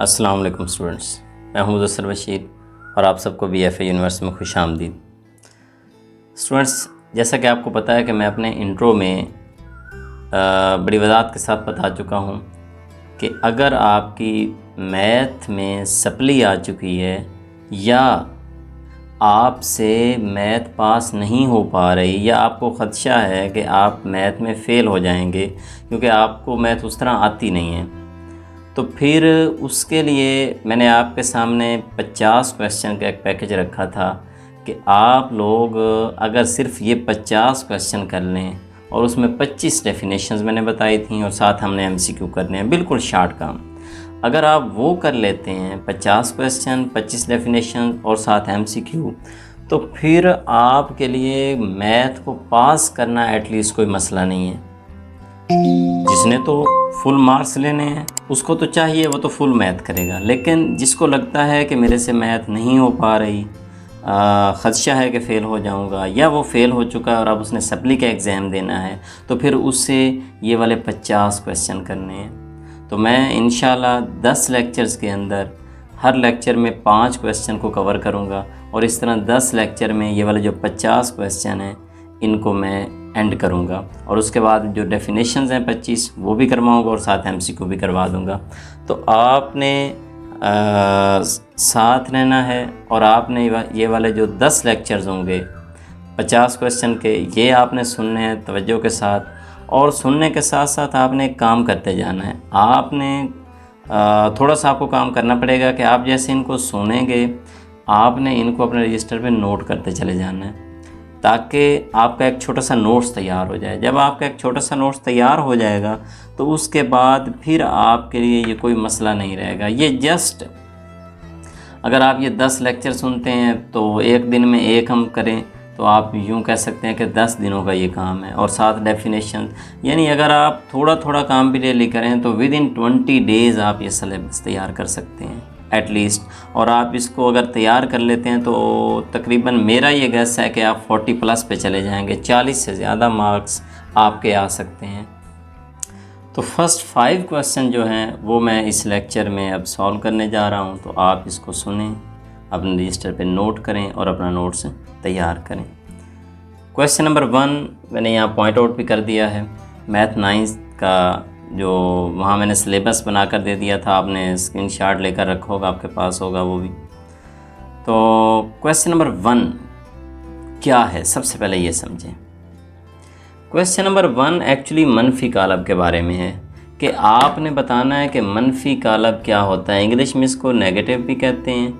अस्सलाम वालेकुम स्टूडेंट्स, मैं हूं मुदस्सिर बशीर और आप सबको BFA यूनिवर्सिटी में खुशामदीद। स्टूडेंट्स, जैसा कि आपको पता है कि मैं अपने इंट्रो में बड़ी वज़ाहत के साथ बता चुका हूं कि अगर आपकी मैथ में सप्ली आ चुकी है या आपसे मैथ पास नहीं हो पा रही या आपको ख़दशा है कि आप मैथ में फ़ेल हो जाएंगे क्योंकि आपको मैथ उस तरह आती नहीं है, तो फिर उसके लिए मैंने आपके सामने 50 क्वेश्चन का एक पैकेज रखा था कि आप लोग अगर सिर्फ ये 50 क्वेश्चन कर लें और उसमें 25 डेफिनेशंस मैंने बताई थी और साथ हमने MCQ करने हैं, बिल्कुल शार्ट काम। अगर आप वो कर लेते हैं 50 क्वेश्चन, 25 डेफिनेशन और साथ MCQ, तो फिर आपके लिए मैथ को पास करना एटलीस्ट कोई मसला नहीं है। जिसने तो फुल मार्क्स लेने हैं उसको तो चाहिए, वो तो फुल मैथ करेगा, लेकिन जिसको लगता है कि मेरे से मैथ नहीं हो पा रही, ख़दशा है कि फ़ेल हो जाऊंगा या वो फ़ेल हो चुका है और अब उसने सप्ली का एग्ज़ाम देना है, तो फिर उससे ये वाले 50 क्वेश्चन करने हैं। तो मैं इंशाल्लाह 10 लेक्चर्स के अंदर हर लेक्चर में 5 क्वेश्चन को कवर करूँगा और इस तरह 10 लेक्चर में ये वाले जो 50 क्वेश्चन हैं इनको मैं एंड करूँगा और उसके बाद जो डेफिनेशंस हैं 25 वो भी करवाऊँगा और साथ MCQ भी करवा दूँगा। तो आपने साथ रहना है और आपने ये वाले जो 10 लेक्चर्स होंगे 50 क्वेश्चन के, ये आपने सुनने हैं तवज्जो के साथ, और सुनने के साथ साथ आपने एक काम करते जाना है। आपने थोड़ा सा आपको काम करना पड़ेगा कि आप जैसे इनको सुनेंगे आपने इनको अपने रजिस्टर पे नोट करते चले जाना है ताकि आपका एक छोटा सा नोट्स तैयार हो जाए। जब आपका एक छोटा सा नोट्स तैयार हो जाएगा तो उसके बाद फिर आपके लिए ये कोई मसला नहीं रहेगा। ये जस्ट अगर आप ये 10 लेक्चर सुनते हैं तो एक दिन में एक हम करें तो आप यूँ कह सकते हैं कि 10 दिनों का ये काम है, और साथ डेफिनेशन, यानी अगर आप थोड़ा थोड़ा काम भी डेली करें तो विद इन 20 डेज़ आप ये सिलेबस तैयार कर सकते हैं एटलीस्ट। और आप इसको अगर तैयार कर लेते हैं तो तकरीबन मेरा ये गैस है कि आप 40+ पे चले जाएंगे, 40 से ज़्यादा मार्क्स आपके आ सकते हैं। तो फर्स्ट 5 क्वेश्चन जो हैं वो मैं इस लेक्चर में अब सॉल्व करने जा रहा हूं, तो आप इसको सुनें, अपने रजिस्टर पे नोट करें और अपना नोट्स तैयार करें। क्वेश्चन नंबर 1 मैंने यहाँ पॉइंट आउट भी कर दिया है। मैथ 9 का जो वहाँ मैंने सिलेबस बना कर दे दिया था, आपने स्क्रीनशॉट लेकर रखा होगा, आपके पास होगा वो भी। तो क्वेश्चन नंबर 1 क्या है, सबसे पहले ये समझें। क्वेश्चन नंबर 1 एक्चुअली मनफी कालब के बारे में है कि आपने बताना है कि मनफी कालब क्या होता है। इंग्लिश में इसको नेगेटिव भी कहते हैं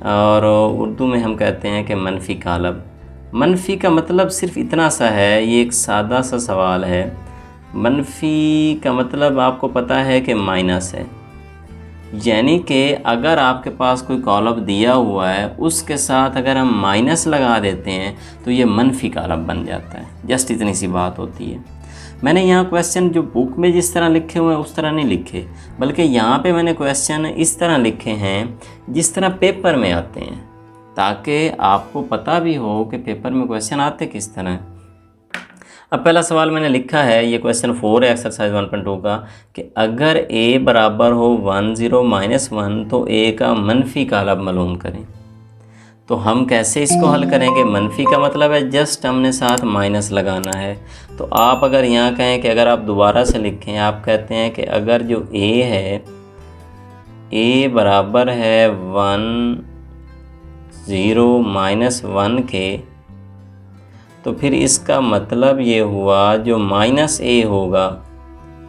और उर्दू में हम कहते हैं कि मनफी कालब। मनफी का मतलब सिर्फ इतना सा है, ये एक सादा सा सवाल है। मनफी का मतलब आपको पता है कि माइनस है, यानी कि अगर आपके पास कोई कॉलम दिया हुआ है उसके साथ अगर हम माइनस लगा देते हैं तो ये मनफी कॉलम बन जाता है। जस्ट इतनी सी बात होती है। मैंने यहाँ क्वेश्चन जो बुक में जिस तरह लिखे हुए हैं उस तरह नहीं लिखे, बल्कि यहाँ पे मैंने क्वेश्चन इस तरह लिखे हैं जिस तरह पेपर में आते हैं, ताकि आपको पता भी हो कि पेपर में क्वेश्चन आते किस तरह हैं। अब पहला सवाल मैंने लिखा है, ये क्वेश्चन 4 है एक्सरसाइज 1.2 का, कि अगर a बराबर हो 1 0 -1 तो a का मनफी कालब मालूम करें। तो हम कैसे इसको हल करेंगे? मनफी का मतलब है जस्ट हमने साथ माइनस लगाना है। तो आप अगर यहाँ कहें कि अगर आप दोबारा से लिखें, आप कहते हैं कि अगर जो a है, a बराबर है 1 0 -1 के, तो फिर इसका मतलब ये हुआ जो -a होगा,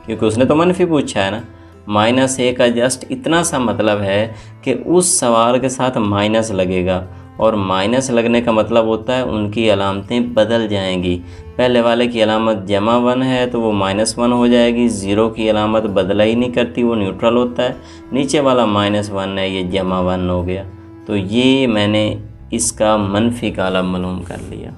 क्योंकि उसने तो मनफी पूछा है ना, -a का जस्ट इतना सा मतलब है कि उस सवाल के साथ माइनस लगेगा, और माइनस लगने का मतलब होता है उनकी अलामतें बदल जाएंगी। पहले वाले की अलामत +1 है तो वो -1 हो जाएगी, 0 की अलामत बदला ही नहीं करती, वो न्यूट्रल होता है। नीचे वाला -1 है, ये +1 हो गया। तो ये मैंने इसका मनफी कालब मालूम कर लिया।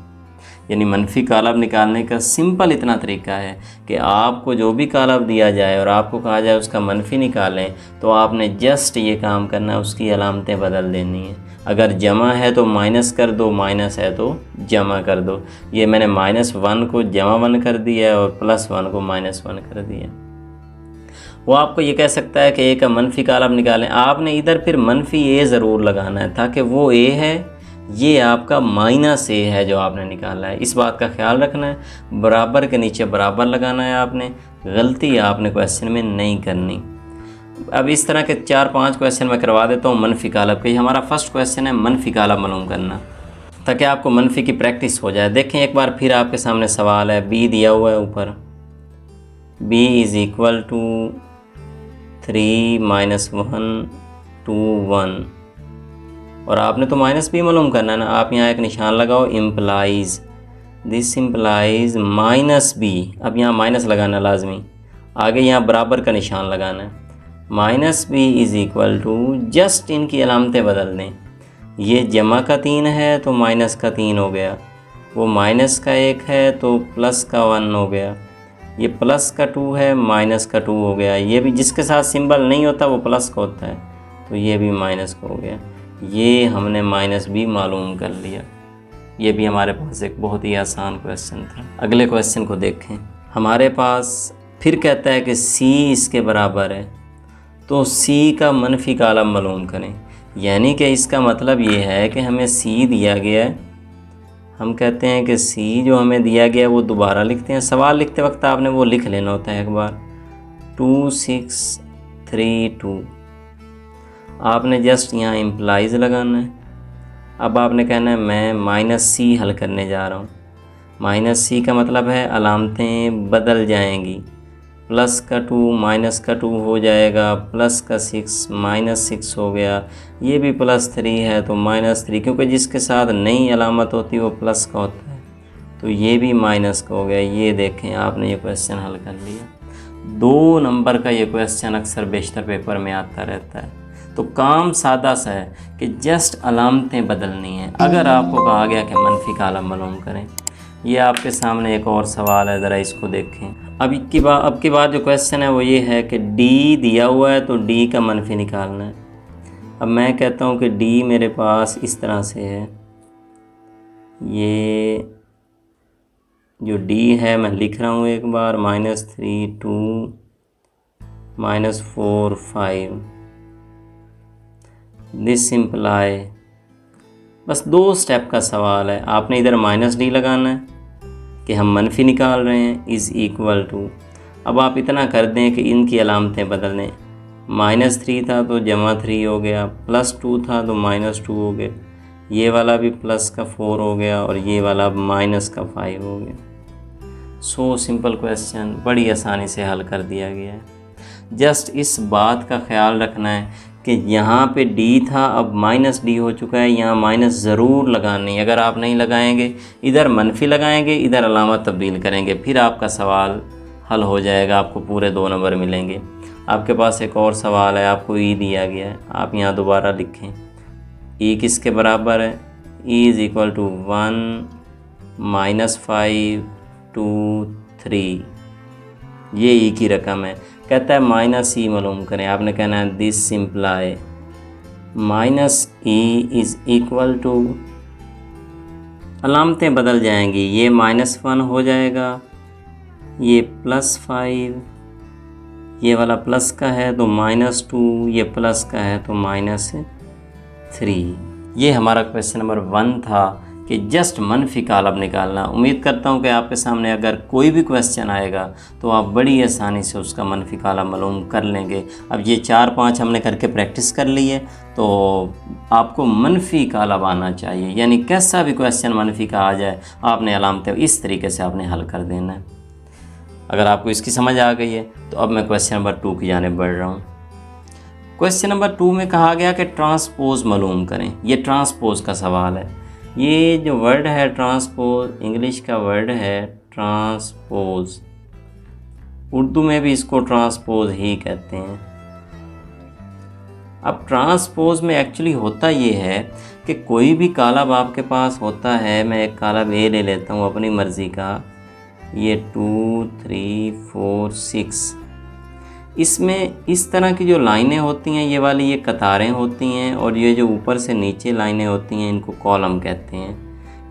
यानी मनफी कालब निकालने का सिंपल इतना तरीका है कि आपको जो भी कालब दिया जाए और आपको कहा जाए उसका मनफी निकालें, तो आपने जस्ट ये काम करना है, उसकी अलामतें बदल देनी है। अगर जमा है तो माइनस कर दो, माइनस है तो जमा कर दो। ये मैंने -1 को +1 कर दिया और +1 को -1 कर दिया। वो आपको ये कह सकता है कि ए का मनफी कालब निकालें। आपने इधर फिर मनफी ए ज़रूर लगाना है ताकि वो ए है, ये आपका माइनस ए है जो आपने निकाला है। इस बात का ख्याल रखना है। बराबर के नीचे बराबर लगाना है आपने। गलती आपने क्वेश्चन में नहीं करनी। अब इस तरह के 4-5 क्वेश्चन मैं करवा देता हूँ मनफी कालब के। हमारा फर्स्ट क्वेश्चन है मनफी कालब मालूम करना, ताकि आपको मनफी की प्रैक्टिस हो जाए। देखें एक बार फिर आपके सामने सवाल है। बी दिया हुआ है ऊपर, b इज़ इक्वल टू 3 - 1 2 1, और आपने तो माइनस बी मालूम करना है ना। आप यहाँ एक निशान लगाओ, implies, this implies minus B. अब यहाँ माइनस लगाना लाजमी, आगे यहाँ बराबर का निशान लगाना है। Minus B is equal to, just इनकी अलामतें बदल दें। ये जमा का 3 है तो माइनस का 3 हो गया, वो माइनस का 1 है तो प्लस का 1 हो गया, ये प्लस का 2 है माइनस का 2 हो गया। ये भी जिसके साथ सिंबल नहीं होता वो प्लस का होता है, तो ये भी माइनस का हो गया। ये हमने माइनस भी मालूम कर लिया। ये भी हमारे पास एक बहुत ही आसान क्वेश्चन था। अगले क्वेश्चन को देखें। हमारे पास फिर कहता है कि सी इसके बराबर है, तो सी का मनफी कालम मालूम करें। यानी कि इसका मतलब ये है कि हमें सी दिया गया है, हम कहते हैं कि सी जो हमें दिया गया है वो दोबारा लिखते हैं। सवाल लिखते वक्त आपने वो लिख लेना होता है एक बार, 2 6 3 2। आपने जस्ट यहाँ इम्प्लाइज लगाना है। अब आपने कहना है मैं माइनस सी हल करने जा रहा हूँ। माइनस सी का मतलब है अलामतें बदल जाएंगी। प्लस का 2 माइनस का 2 हो जाएगा, प्लस का 6 माइनस 6 हो गया, ये भी प्लस 3 है तो माइनस 3, क्योंकि जिसके साथ नई अलामत होती है वो प्लस का होता है, तो ये भी माइनस का हो गया। ये देखें आपने ये क्वेश्चन हल कर लिया। 2 नंबर का ये क्वेश्चन अक्सर बेशतर पेपर में आता रहता है। तो काम सादा सा है कि जस्ट अलामतें बदलनी हैं। अगर आपको कहा गया कि मनफी कालम मालूम करें, ये आपके सामने एक और सवाल है, ज़रा इसको देखें। अब की बात जो क्वेश्चन है वो ये है कि डी दिया हुआ है तो डी का मनफी निकालना है। अब मैं कहता हूँ कि डी मेरे पास इस तरह से है, ये जो डी है मैं लिख रहा हूँ एक बार, -3 2 -4 5, दिस इम्प्लाई। बस 2 स्टेप का सवाल है। आपने इधर माइनस डी लगाना है कि हम मनफी निकाल रहे हैं, इज़ इक्वल टू। अब आप इतना कर दें कि इनकी अलामतें बदल दें। -3 था तो -3 हो गया, +2 था तो -2 हो गया, ये वाला भी प्लस का 4 हो गया और ये वाला माइनस का 5 हो गया। सो सिंपल क्वेश्चन बड़ी आसानी से हल कर दिया गया है। जस्ट इस बात का ख्याल रखना है कि यहाँ पे d था, अब -d हो चुका है, यहाँ माइनस ज़रूर लगानी। अगर आप नहीं लगाएंगे, इधर मनफी लगाएंगे, इधर अलामत तब्दील करेंगे, फिर आपका सवाल हल हो जाएगा, आपको पूरे 2 नंबर मिलेंगे। आपके पास एक और सवाल है, आपको e दिया गया है, आप यहाँ दोबारा लिखें। e किसके बराबर है? e इज़ इक्वल टू 1 -5 2 3, ये e की रकम है। कहता है माइनस ई मालूम करें। आपने कहना है this simply minus E is equal to, अलामतें बदल जाएंगी, ये -1 हो जाएगा, ये +5, ये वाला प्लस का है तो -2, ये प्लस का है तो -3। ये हमारा क्वेश्चन नंबर 1 था कि जस्ट मनफी कालब निकालना। उम्मीद करता हूँ कि आपके सामने अगर कोई भी क्वेश्चन आएगा तो आप बड़ी आसानी से उसका मनफी कालब मालूम कर लेंगे। अब ये 4-5 हमने करके प्रैक्टिस कर ली है, तो आपको मनफी कालब आना चाहिए। यानी कैसा भी क्वेश्चन मनफी का आ जाए, आपने अलामतें इस तरीके से आपने हल कर देना है। अगर आपको इसकी समझ आ गई है तो अब मैं क्वेश्चन नंबर 2 की जानिब बढ़ रहा हूँ। क्वेश्चन नंबर 2 में कहा गया कि ट्रांसपोज मालूम करें। ये ट्रांसपोज का सवाल है। ये जो वर्ड है ट्रांसपोज, इंग्लिश का वर्ड है ट्रांसपोज, उर्दू में भी इसको ट्रांसपोज ही कहते हैं। अब ट्रांसपोज में एक्चुअली होता ये है कि कोई भी कालब आपके पास होता है, मैं एक कालब ए ले लेता हूँ अपनी मर्ज़ी का, ये 2 3 4 6, इसमें इस तरह की जो लाइनें होती हैं, ये वाली ये कतारें होती हैं, और ये जो ऊपर से नीचे लाइनें होती हैं इनको कॉलम कहते हैं।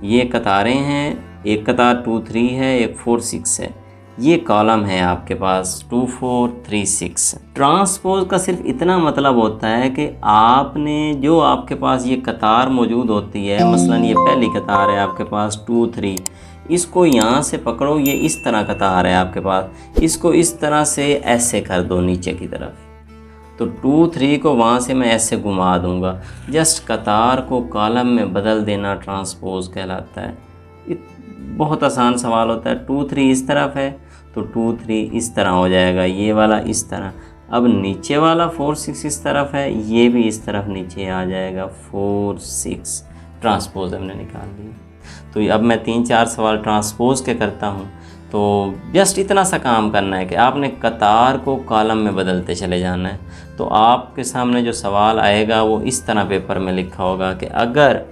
ये कतारें हैं, एक कतार 2 3 है, एक 4 6 है। ये कॉलम है आपके पास 2 4 3 6। ट्रांसपोज का सिर्फ इतना मतलब होता है कि आपने जो आपके पास ये कतार मौजूद होती है, मसलन ये पहली कतार है आपके पास 2 3, इसको यहाँ से पकड़ो, ये इस तरह कतार है आपके पास, इसको इस तरह से ऐसे कर दो नीचे की तरफ, तो 2 3 को वहाँ से मैं ऐसे घुमा दूंगा। जस्ट कतार को कॉलम में बदल देना ट्रांसपोज कहलाता है। बहुत आसान सवाल होता है। 2 3 इस तरफ है तो 2 3 इस तरह हो जाएगा, ये वाला इस तरह। अब नीचे वाला 4 6 इस तरफ है, ये भी इस तरफ नीचे आ जाएगा 4 6। ट्रांसपोज हमने निकाल लिया। तो अब मैं 3 4 सवाल ट्रांसपोज के करता हूँ। तो जस्ट इतना सा काम करना है कि आपने कतार को कॉलम में बदलते चले जाना है। तो आपके सामने जो सवाल आएगा वो इस तरह पेपर में लिखा होगा कि अगर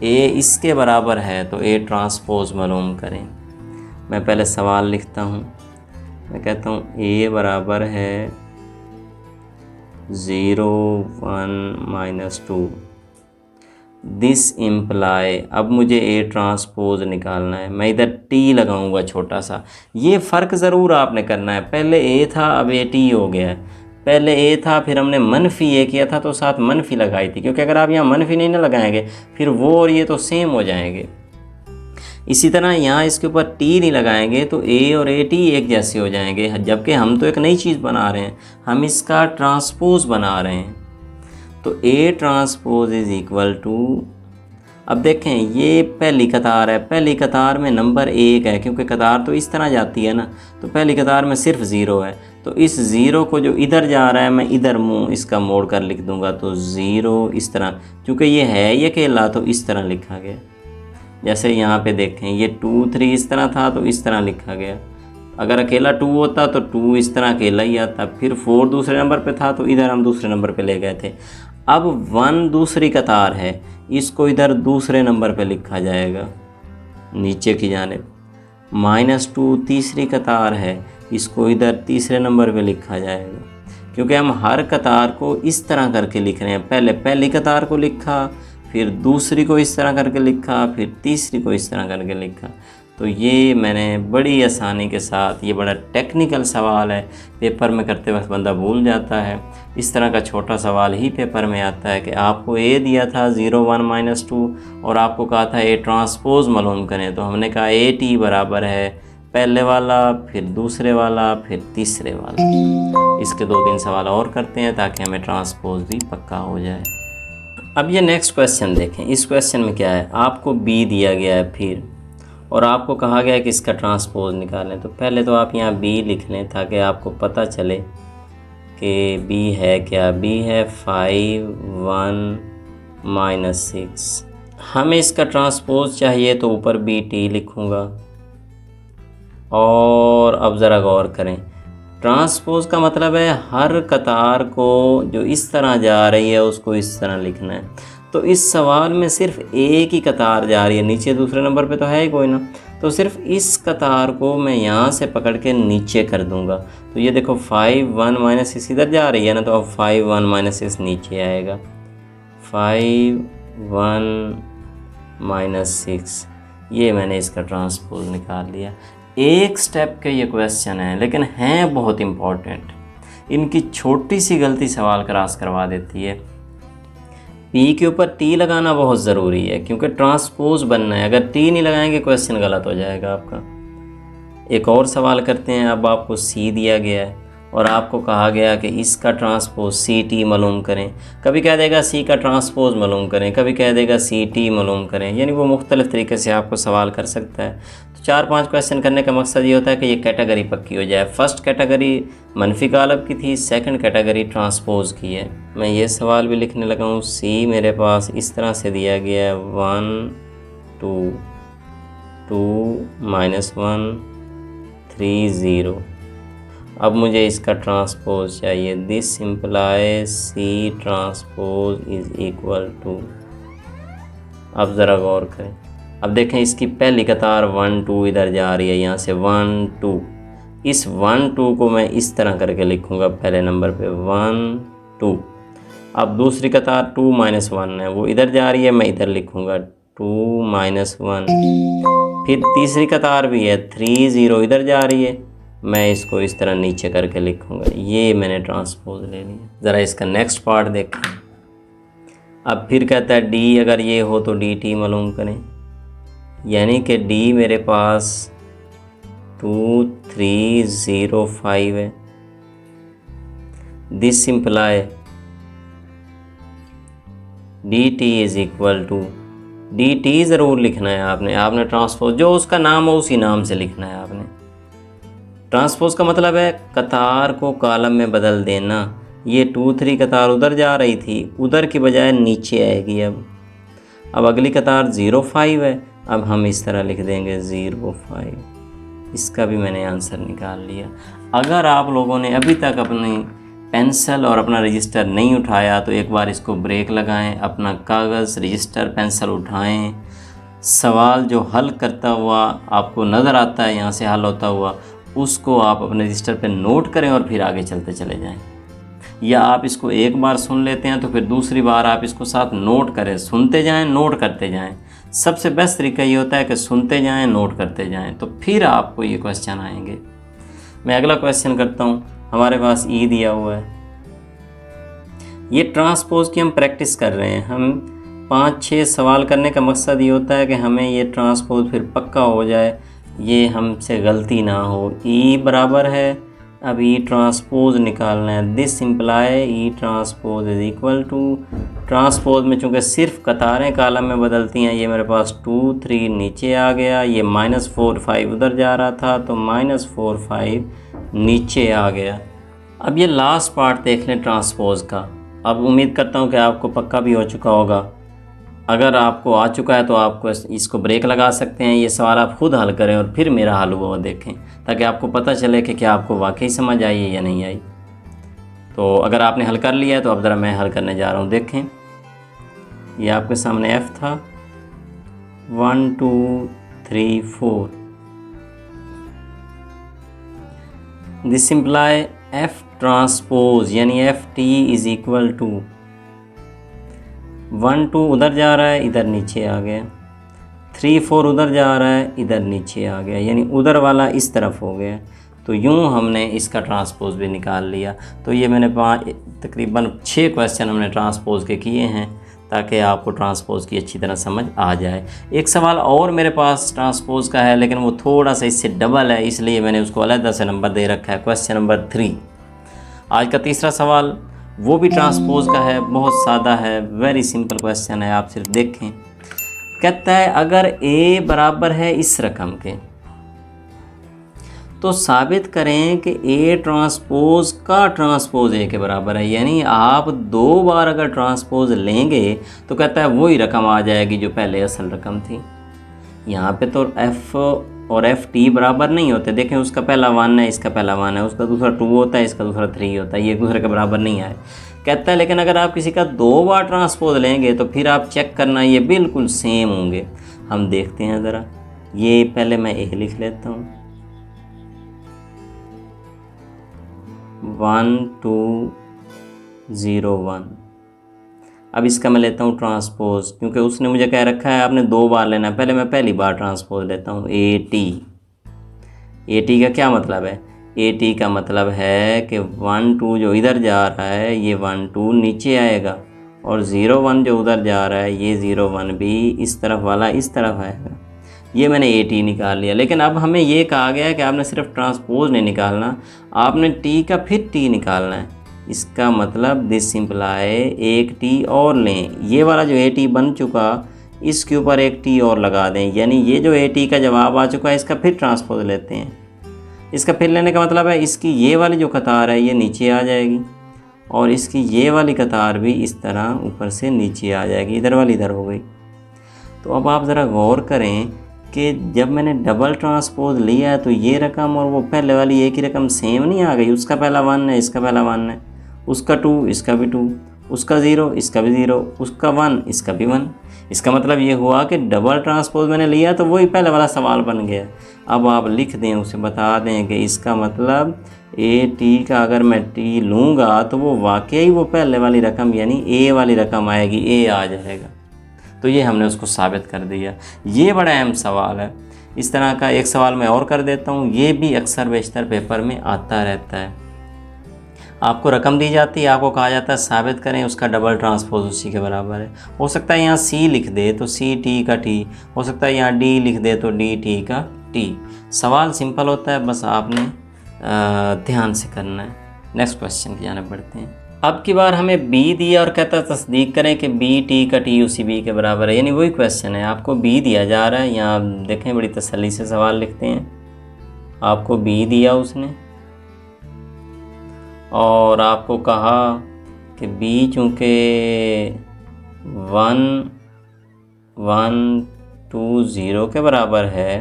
ए इसके बराबर है तो ए ट्रांसपोज मालूम करें। मैं पहले सवाल लिखता हूँ। मैं कहता हूँ ए बराबर है 0 1 - 2। दिस इम्प्लाई, अब मुझे ए ट्रांसपोज निकालना है। मैं इधर टी लगाऊंगा छोटा सा। ये फ़र्क ज़रूर आपने करना है। पहले ए था, अब ए टी हो गया है। पहले ए था, फिर हमने मनफी ए किया था तो साथ मनफी लगाई थी, क्योंकि अगर आप यहाँ मनफी नहीं ना लगाएंगे फिर वो और ये तो सेम हो जाएंगे। इसी तरह यहाँ इसके ऊपर टी नहीं लगाएंगे तो ए और ए टी एक जैसे हो जाएंगे, जबकि हम तो एक नई चीज़ बना रहे हैं, हम इसका ट्रांसपोज बना रहे हैं। तो A transpose is equal to, अब देखें ये पहली कतार है, पहली कतार में नंबर 1 है, क्योंकि कतार तो इस तरह जाती है ना, तो पहली कतार में सिर्फ 0 है। तो इस 0 को जो इधर जा रहा है मैं इधर मुँह इसका मोड़ कर लिख दूंगा, तो 0 इस तरह, क्योंकि ये है ये अकेला तो इस तरह लिखा गया। जैसे यहाँ पे देखें ये 2 3 इस तरह था तो इस तरह लिखा गया। अगर अकेला 2 होता तो 2 इस तरह अकेला ही आता। फिर 4 दूसरे नंबर पे था तो इधर हम दूसरे नंबर पे ले गए थे। अब 1 दूसरी कतार है, इसको इधर दूसरे नंबर पे लिखा जाएगा नीचे की जानिब। -2 तीसरी कतार है, इसको इधर तीसरे नंबर पे लिखा जाएगा, क्योंकि हम हर कतार को इस तरह करके लिख रहे हैं। पहले पहली कतार को लिखा, फिर दूसरी को इस तरह करके लिखा, फिर तीसरी को इस तरह करके लिखा। तो ये मैंने बड़ी आसानी के साथ, ये बड़ा टेक्निकल सवाल है, पेपर में करते वक्त बंदा भूल जाता है। इस तरह का छोटा सवाल ही पेपर में आता है कि आपको ए दिया था 0 1 - 2 और आपको कहा था ए ट्रांसपोज मालूम करें, तो हमने कहा ए टी बराबर है पहले वाला, फिर दूसरे वाला, फिर तीसरे वाला। इसके 2-3 सवाल और करते हैं ताकि हमें ट्रांसपोज भी पक्का हो जाए। अब ये नेक्स्ट क्वेश्चन देखें। इस क्वेश्चन में क्या है, आपको बी दिया गया है फिर, और आपको कहा गया है कि इसका ट्रांसपोज निकालें। तो पहले तो आप यहाँ बी लिख लें ताकि आपको पता चले कि बी है क्या। बी है 5 1 - 6। हमें इसका ट्रांसपोज चाहिए तो ऊपर बी टी लिखूँगा। और अब ज़रा गौर करें, ट्रांसपोज का मतलब है हर कतार को जो इस तरह जा रही है उसको इस तरह लिखना है। तो इस सवाल में सिर्फ एक ही कतार जा रही है, नीचे दूसरे नंबर पे तो है ही कोई ना, तो सिर्फ इस कतार को मैं यहाँ से पकड़ के नीचे कर दूँगा। तो ये देखो 5 1 - 6 इधर जा रही है ना, तो अब 5 1 - 6 नीचे आएगा। 5 1 - 6, ये मैंने इसका ट्रांसपोज निकाल लिया। एक स्टेप के ये क्वेश्चन हैं, लेकिन हैं बहुत इम्पॉर्टेंट। इनकी छोटी सी गलती सवाल क्रॉस करवा देती है। पी के ऊपर टी लगाना बहुत ज़रूरी है, क्योंकि ट्रांसपोज बनना है। अगर टी नहीं लगाएंगे क्वेश्चन गलत हो जाएगा आपका। एक और सवाल करते हैं। अब आपको सी दिया गया है और आपको कहा गया कि इसका ट्रांसपोज सी टी मालूम करें। कभी कह देगा सी का ट्रांसपोज मालूम करें, कभी कह देगा सी टी मालूम करें, यानी वो मुख्तलिफ़ तरीके से आपको सवाल कर सकता है। तो 4-5 क्वेश्चन करने का मकसद ये होता है कि ये कैटेगरी पक्की हो जाए। फर्स्ट कैटेगरी मनफी कालब की थी, सेकंड कैटेगरी ट्रांसपोज की है। मैं ये सवाल भी लिखने लगा हूँ। सी मेरे पास इस तरह से दिया गया है 1 2 2 -1 3 0। अब मुझे इसका ट्रांसपोज चाहिए। This implies C transpose is equal to, अब ज़रा गौर करें। अब देखें इसकी पहली कतार 1 2 इधर जा रही है, यहाँ से 1 2। इस 1 2 को मैं इस तरह करके लिखूँगा पहले नंबर पे 1 2। अब दूसरी कतार 2 -1 है, वो इधर जा रही है, मैं इधर लिखूँगा 2 -1। फिर तीसरी कतार भी है, 3 0 इधर जा रही है, मैं इसको इस तरह नीचे करके लिखूँगा, ये मैंने ट्रांसपोज ले लिया। ज़रा इसका नेक्स्ट पार्ट देखें। अब फिर कहता है डी अगर ये हो तो डी टी मालूम करें, यानी कि डी मेरे पास 2 3 0 5 है। This imply D T is equal to, D T ज़रूर लिखना है आपने ट्रांसपोज जो उसका नाम हो उसी नाम से लिखना है आपने। ट्रांसपोज का मतलब है कतार को कॉलम में बदल देना। ये 2 3 कतार उधर जा रही थी, उधर की बजाय नीचे आएगी। अब अगली कतार 0 5 है, अब हम इस तरह लिख देंगे 0 5। इसका भी मैंने आंसर निकाल लिया। अगर आप लोगों ने अभी तक अपनी पेंसिल और अपना रजिस्टर नहीं उठाया तो एक बार इसको ब्रेक लगाएं, अपना कागज़ रजिस्टर पेंसिल उठाएं, सवाल जो हल करता हुआ आपको नज़र आता है यहाँ से हल होता हुआ, उसको आप अपने रजिस्टर पे नोट करें और फिर आगे चलते चले जाएं। या आप इसको एक बार सुन लेते हैं तो फिर दूसरी बार आप इसको साथ नोट करें, सुनते जाएं नोट करते जाएं। सबसे बेस्ट तरीका ये होता है कि सुनते जाएं नोट करते जाएं, तो फिर आपको ये क्वेश्चन आएंगे। मैं अगला क्वेश्चन करता हूँ। हमारे पास ई दिया हुआ है, ये ट्रांसपोज की हम प्रैक्टिस कर रहे हैं। हम 5-6 सवाल करने का मकसद ये होता है कि हमें ये ट्रांसपोज फिर पक्का हो जाए, ये हमसे गलती ना हो। ई बराबर है, अब ई ट्रांसपोज निकालना है। This imply E transpose is equal to, transpose में चूँकि सिर्फ कतारें कॉलम में बदलती हैं, ये मेरे पास 2 3 नीचे आ गया, ये -4 5 उधर जा रहा था तो -4 5 नीचे आ गया। अब ये लास्ट पार्ट देख लें ट्रांसपोज का। अब उम्मीद करता हूँ कि आपको पक्का भी हो चुका होगा। अगर आपको आ चुका है तो आपको इसको ब्रेक लगा सकते हैं, ये सवाल आप खुद हल करें और फिर मेरा हल हुआ देखें, ताकि आपको पता चले कि क्या आपको वाकई समझ आई है या नहीं आई। तो अगर आपने हल कर लिया है तो अब ज़रा मैं हल करने जा रहा हूँ। देखें, ये आपके सामने एफ़ था, 1 2 3 4। दिस इम्प्लाई एफ ट्रांसपोज यानी F T is equal to 1 2 उधर जा रहा है, इधर नीचे आ गया, 3 4 उधर जा रहा है, इधर नीचे आ गया, यानी उधर वाला इस तरफ हो गया। तो यूँ हमने इसका ट्रांसपोज भी निकाल लिया। तो ये मैंने तकरीबन 6 क्वेश्चन हमने ट्रांसपोज के किए हैं, ताकि आपको ट्रांसपोज की अच्छी तरह समझ आ जाए। एक सवाल और मेरे पास ट्रांसपोज का है, लेकिन वो थोड़ा सा इससे डबल है, इसलिए मैंने उसको अलग से नंबर दे रखा है। क्वेश्चन नंबर 3, आज का तीसरा सवाल, वो भी ट्रांसपोज का है, बहुत सादा है, वेरी सिंपल क्वेश्चन है, आप सिर्फ देखें। कहता है अगर ए बराबर है इस रकम के तो साबित करें कि ए ट्रांसपोज का ट्रांसपोज ए के बराबर है। यानी आप 2 बार अगर ट्रांसपोज लेंगे तो कहता है वही रकम आ जाएगी जो पहले असल रकम थी। यहाँ पे तो एफ़ और एफ टी बराबर नहीं होते। देखें, उसका पहला 1 है, इसका पहला 1 है, उसका दूसरा 2 होता है, इसका दूसरा 3 होता है, ये एक दूसरे के बराबर नहीं आए। कहता है लेकिन अगर आप किसी का 2 बार ट्रांसपोज लेंगे तो फिर आप चेक करना ये बिल्कुल सेम होंगे। हम देखते हैं ज़रा, ये पहले मैं ए लिख लेता हूँ, 1 2 0 1। अब इसका मैं लेता हूँ ट्रांसपोज, क्योंकि उसने मुझे कह रखा है आपने 2 बार लेना है। पहले मैं पहली बार ट्रांसपोज लेता हूँ, ए टी का क्या मतलब है? ए टी का मतलब है कि 1 2 जो इधर जा रहा है ये 1 2 नीचे आएगा, और 0 1 जो उधर जा रहा है ये 0 1 भी इस तरफ वाला इस तरफ आएगा। ये मैंने ए टी निकाल लिया। लेकिन अब हमें ये कहा गया है कि आपने सिर्फ ट्रांसपोज नहीं निकालना, आपने टी का फिर टी निकालना है। इसका मतलब दिस इम्प्लाई एक टी और लें, ये वाला जो ए टी बन चुका इसके ऊपर एक टी और लगा दें, यानी ये जो ए टी का जवाब आ चुका है इसका फिर ट्रांसपोज लेते हैं। इसका फिर लेने का मतलब है इसकी ये वाली जो कतार है ये नीचे आ जाएगी, और इसकी ये वाली कतार भी इस तरह ऊपर से नीचे आ जाएगी, इधर वाली इधर हो गई। तो अब आप ज़रा गौर करें कि जब मैंने डबल ट्रांसपोज लिया है तो ये रकम और वो पहले वाली एक ही रकम सेम नहीं आ गई। उसका पहला 1 है, इसका पहला 1 है, उसका 2 इसका भी 2, उसका 0 इसका भी 0, उसका 1 इसका भी 1। इसका मतलब ये हुआ कि डबल ट्रांसपोज मैंने लिया तो वही पहले वाला सवाल बन गया। अब आप लिख दें, उसे बता दें कि इसका मतलब ए टी का अगर मैं टी लूँगा तो वो वाकई वो पहले वाली रकम यानी ए वाली रकम आएगी, ए आ जाएगा। तो ये हमने उसको साबित कर दिया। ये बड़ा अहम सवाल है, इस तरह का एक सवाल मैं और कर देता हूँ, ये भी अक्सर बेशतर पेपर में आता रहता है। आपको रकम दी जाती है, आपको कहा जाता है साबित करें उसका डबल ट्रांसपोज उसी के बराबर है। हो सकता है यहाँ सी लिख दे तो सी टी का टी, हो सकता है यहाँ डी लिख दे तो डी टी का टी। सवाल सिंपल होता है, बस आपने ध्यान से करना है। नेक्स्ट क्वेश्चन की जाने बढ़ते हैं। अब की बार हमें बी दिया और कहता है तस्दीक करें कि बी टी का टी उसी बी के बराबर है, यानी वही क्वेश्चन है। आपको बी दिया जा रहा है, यहाँ देखें बड़ी तसल्ली से सवाल लिखते हैं। आपको बी दिया उसने और आपको कहा कि बी चूँकि 1 1 2 0 के बराबर है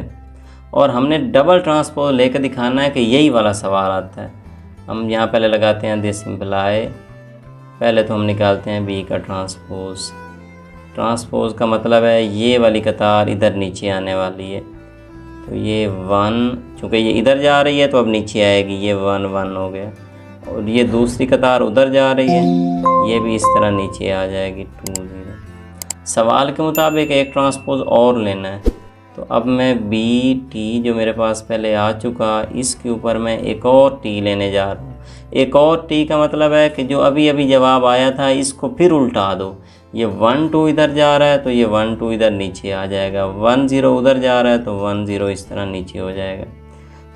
और हमने डबल ट्रांसपोज लेकर दिखाना है कि यही वाला सवाल आता है। हम यहाँ पहले लगाते हैं दिस सिंपलाई, पहले तो हम निकालते हैं बी का ट्रांसपोज। ट्रांसपोज का मतलब है ये वाली कतार इधर नीचे आने वाली है, तो ये 1 चूँकि ये इधर जा रही है तो अब नीचे आएगी, ये 1 1 हो गया। और ये दूसरी कतार उधर जा रही है, ये भी इस तरह नीचे आ जाएगी 2 0। सवाल के मुताबिक एक ट्रांसपोज और लेना है, तो अब मैं बी टी जो मेरे पास पहले आ चुका, इसके ऊपर मैं एक और टी लेने जा रहा हूँ। एक और टी का मतलब है कि जो अभी अभी जवाब आया था इसको फिर उल्टा दो। ये 1 2 इधर जा रहा है तो ये 1 2 इधर नीचे आ जाएगा, 1 0 उधर जा रहा है तो 1 0 इस तरह नीचे हो जाएगा।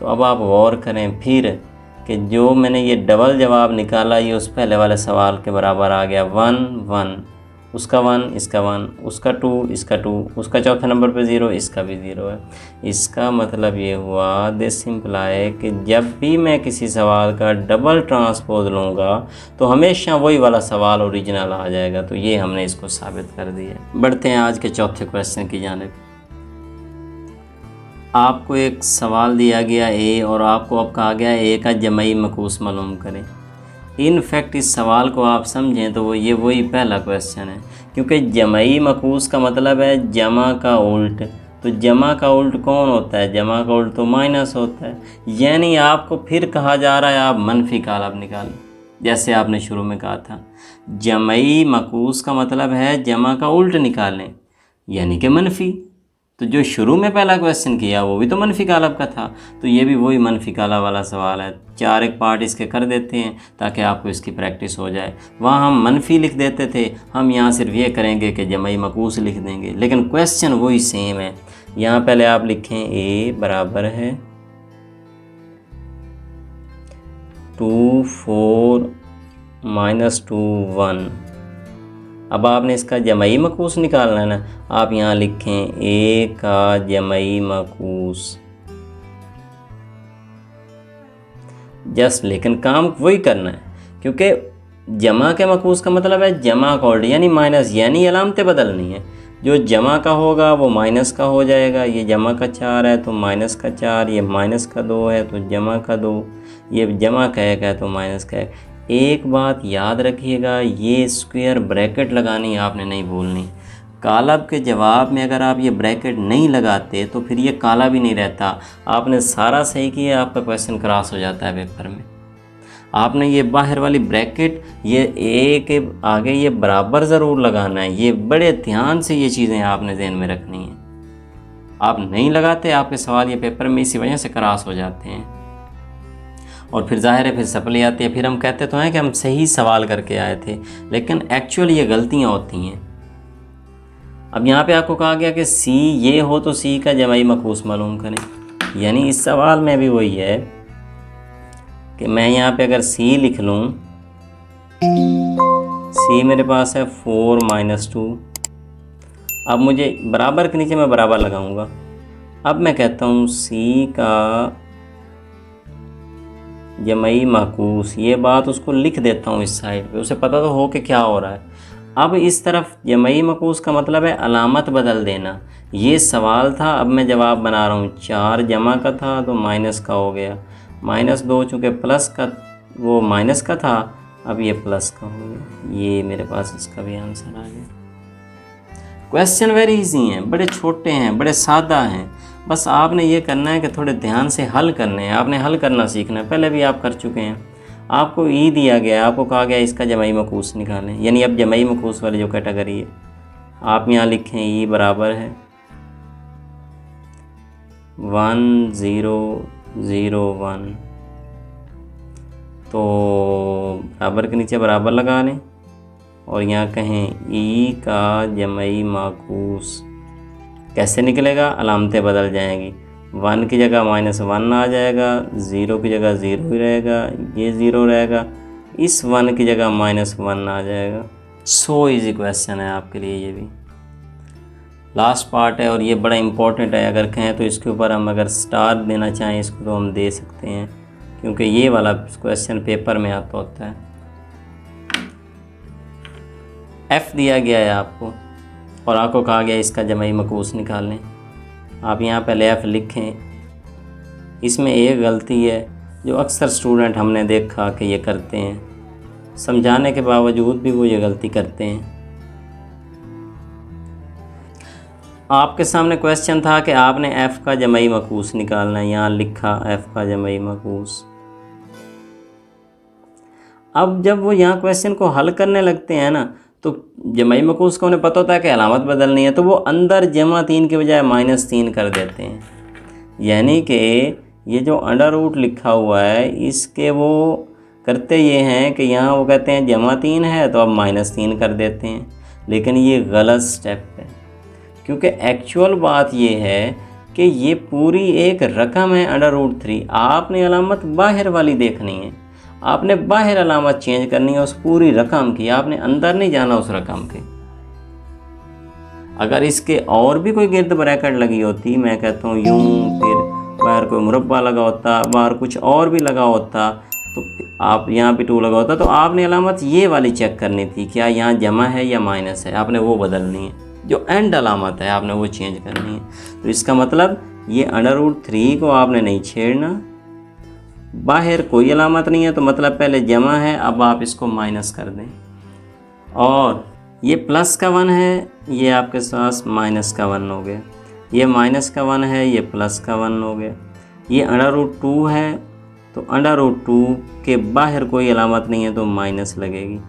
तो अब आप गौर करें फिर कि जो मैंने ये डबल जवाब निकाला ये उस पहले वाले सवाल के बराबर आ गया। 1 1, उसका 1 इसका 1, उसका 2 इसका 2, उसका चौथे नंबर पे 0 इसका भी 0 है। इसका मतलब ये हुआ दिस सिंपलाई कि जब भी मैं किसी सवाल का डबल ट्रांसपोज लूँगा तो हमेशा वही वाला सवाल ओरिजिनल आ जाएगा। तो ये हमने इसको साबित कर दिया। बढ़ते हैं आज के चौथे क्वेश्चन की जानिब। आपको एक सवाल दिया गया ए और आपको अब कहा गया ए का जमई मकूस मालूम करें। इन फैक्ट इस सवाल को आप समझें तो ये वही पहला क्वेश्चन है, क्योंकि जमई मकूस का मतलब है जमा का उल्ट। तो जमा का उल्ट कौन होता है? जमा का उल्ट तो माइनस होता है। यानी आपको फिर कहा जा रहा है आप मनफी कालब निकालें, जैसे आपने शुरू में कहा था। जमई मकूस का मतलब है जमा का उल्ट निकालें, यानी कि मनफी। तो जो शुरू में पहला क्वेश्चन किया वो भी तो मनफी कालब का था, तो ये भी वही मनफी कालब वाला सवाल है। 4 एक पार्ट इसके कर देते हैं ताकि आपको इसकी प्रैक्टिस हो जाए। वहाँ हम मनफी लिख देते थे, हम यहाँ सिर्फ ये करेंगे कि जमई मकूस लिख देंगे, लेकिन क्वेश्चन वही सेम है। यहाँ पहले आप लिखें ए बराबर है 2 4 -2 1। अब आपने इसका जमई मकूस निकालना है ना, आप यहाँ लिखें ए का जमई मकूस जस्ट, लेकिन काम वही करना है क्योंकि जमा के मकूस का मतलब है जमा का उल्ट यानी माइनस, यानी अलामतें बदलनी है। जो जमा का होगा वो माइनस का हो जाएगा। ये जमा का 4 है तो माइनस का 4, ये माइनस का 2 है तो जमा का 2, ये जमा का 1 है तो माइनस का 1। एक बात याद रखिएगा, ये स्क्वायर ब्रैकेट लगानी आपने नहीं भूलनी। कालब के जवाब में अगर आप ये ब्रैकेट नहीं लगाते तो फिर ये काला भी नहीं रहता। आपने सारा सही किया, आपका क्वेश्चन क्रॉस हो जाता है पेपर में। आपने ये बाहर वाली ब्रैकेट ये ए के आगे ये बराबर ज़रूर लगाना है। ये बड़े ध्यान से ये चीज़ें आपने ध्यान में रखनी हैं। आप नहीं लगाते आपके सवाल ये पेपर में इसी वजह से क्रॉस हो जाते हैं और फिर जाहिर है फिर सप्ली आती है। फिर हम कहते तो हैं कि हम सही सवाल करके आए थे, लेकिन एक्चुअली ये गलतियाँ होती हैं। अब यहाँ पे आपको कहा गया कि सी ये हो तो सी का जमाई मकूस मालूम करें। यानी इस सवाल में भी वही है कि मैं यहाँ पे अगर सी लिख लूँ, सी मेरे पास है 4 -2। अब मुझे बराबर के नीचे मैं बराबर लगाऊंगा। अब मैं कहता हूँ सी का जमई मकूस, ये बात उसको लिख देता हूँ इस साइड पे, उसे पता तो हो कि क्या हो रहा है। अब इस तरफ जमई मकूस का मतलब है अलामत बदल देना। ये सवाल था, अब मैं जवाब बना रहा हूँ। 4 जमा का था तो माइनस का हो गया, -2 चूँकि प्लस का वो माइनस का था, अब ये प्लस का हो गया। ये मेरे पास इसका भी आंसर आ गया। क्वेश्चन वेरी इजी हैं, बड़े छोटे हैं, बड़े सादा हैं। बस आपने ये करना है कि थोड़े ध्यान से हल करने हैं। आपने हल करना सीखना है, पहले भी आप कर चुके हैं। आपको ई दिया गया, आपको कहा गया इसका जमई मकूस निकालें, यानी अब जमई मकूस वाली जो कैटेगरी है आप यहाँ लिखें ई बराबर है 1 0 0 1, तो बराबर के नीचे बराबर लगा लें और यहाँ कहें ई का जमई माकूस कैसे निकलेगा, अलामतें बदल जाएंगी। 1 की जगह -1 आ जाएगा, 0 की जगह 0 ही रहेगा, ये 0 रहेगा, इस 1 की जगह -1 आ जाएगा। सो इजी क्वेश्चन है आपके लिए, ये भी लास्ट पार्ट है और ये बड़ा इम्पोर्टेंट है। अगर कहें तो इसके ऊपर हम अगर स्टार देना चाहें इसको तो हम दे सकते हैं, क्योंकि ये वाला क्वेश्चन पेपर में आता होता है। F दिया गया है आपको और आपको कहा गया इसका जमई मकूस निकाल लें। आप यहाँ पहले F लिखें। इसमें एक गलती है जो अक्सर स्टूडेंट हमने देखा कि ये करते हैं, समझाने के बावजूद भी वो ये गलती करते हैं। आपके सामने क्वेश्चन था कि आपने F का जमई मकूस निकालना है, यहाँ लिखा F का जमई मकूस। अब जब वो यहाँ क्वेश्चन को हल करने लगते हैं ना, तो जमई मकूस को उन्हें पता होता है कि अलामत बदलनी है, तो वो अंदर जमा 3 के बजाय -3 कर देते हैं। यानी कि ये जो अंडर रूट लिखा हुआ है इसके वो करते ये हैं कि यहाँ वो कहते हैं जमा 3 है तो अब -3 कर देते हैं, लेकिन ये गलत स्टेप है। क्योंकि एक्चुअल बात ये है कि ये पूरी एक रकम है √3। आपने अलामत बाहर वाली देखनी है, आपने बाहर अलामत चेंज करनी है उस पूरी रकम की, आपने अंदर नहीं जाना उस रकम के। अगर इसके और भी कोई गिर्द ब्रैकेट लगी होती, मैं कहता हूँ यूं, फिर बाहर कोई मुरब्बा लगा होता, बाहर कुछ और भी लगा होता, तो आप यहाँ पे 2 लगा होता, तो आपने अलामत ये वाली चेक करनी थी, क्या यहाँ जमा है या माइनस है, आपने वो बदलनी है। जो एंड अलामत है आपने वो चेंज करनी है। तो इसका मतलब ये √3 को आपने नहीं छेड़ना, बाहर कोई अलामत नहीं है तो मतलब पहले जमा है, अब आप इसको माइनस कर दें। और ये प्लस का 1 है, ये आपके साथ माइनस का 1 हो गया, ये माइनस का 1 है, ये प्लस का 1 हो गया, ये √2 है तो √2 के बाहर कोई अलामत नहीं है तो माइनस लगेगी।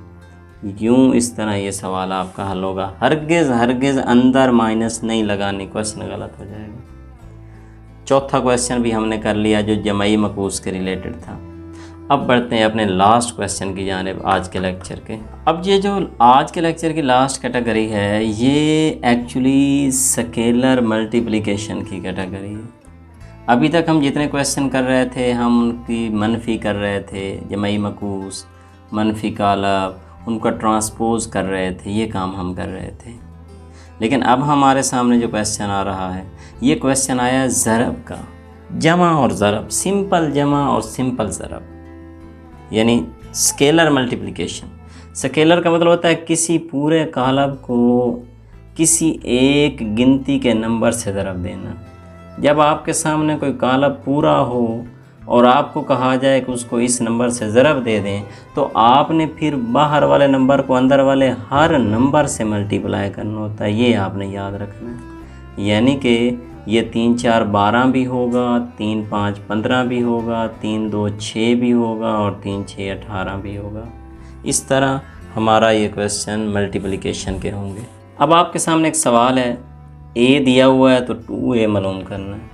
यूं इस तरह ये सवाल आपका हल होगा। हरगिज़ अंदर माइनस नहीं लगानी, क्वेश्चन गलत हो जाएगा। चौथा क्वेश्चन भी हमने कर लिया जो जमई मकूस के रिलेटेड था। अब बढ़ते हैं अपने लास्ट क्वेश्चन की जानिब आज के लेक्चर के। अब ये जो आज के लेक्चर की लास्ट कैटेगरी है ये एक्चुअली स्केलर मल्टीप्लिकेशन की कैटेगरी है। अभी तक हम जितने क्वेश्चन कर रहे थे हम उनकी मनफी कर रहे थे, जमई मकूस, मनफी कालब, उनका ट्रांसपोज कर रहे थे, ये काम हम कर रहे थे। लेकिन अब हमारे सामने जो क्वेश्चन आ रहा है ये क्वेश्चन आया ज़रब का, जमा और ज़रब, सिंपल जमा और सिंपल ज़रब, यानी स्केलर मल्टीप्लिकेशन। स्केलर का मतलब होता है किसी पूरे कालब को किसी एक गिनती के नंबर से ज़रब देना। जब आपके सामने कोई कालब पूरा हो और आपको कहा जाए कि उसको इस नंबर से ज़रब दे दें, तो आपने फिर बाहर वाले नंबर को अंदर वाले हर नंबर से मल्टीप्लाई करना होता है। ये आपने याद रखना है। यानी कि ये 3 4 12 भी होगा, 3 5 15 भी होगा, 3 2 6 भी होगा और 3 6 18 भी होगा। इस तरह हमारा ये क्वेश्चन मल्टीप्लिकेशन के होंगे। अब आपके सामने एक सवाल है, ए दिया हुआ है तो 2a मालूम करना है।